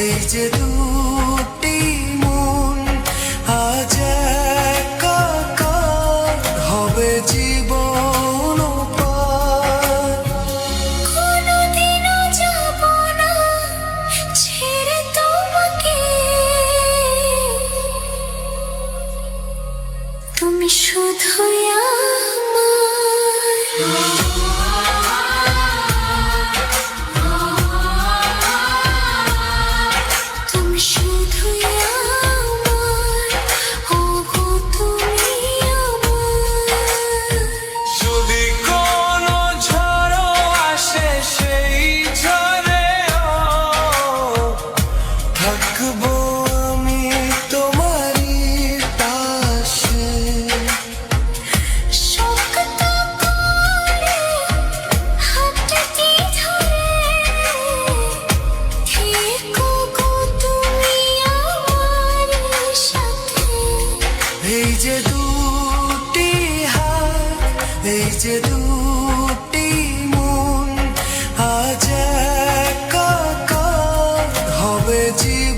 এই যে দুটি মন আজ একাকার হবে জীবন পার। কোনোদিনও যাব না ছেড়ে তোমাকে, তুমি শুধুই আমার। তুমি শুধুই আমার, ওগো তুমি আমার। যদি কোনো ঝড়ও আসে সেই ঝড়েও থাকবো আমি তোমারই পাশে। শক্ত করে হাতটি ধরে থেকো গো তুমি আমার সাথে। এই যে দুটি হাত, এই যে দুটি মন আজ একাকার হবে জীবন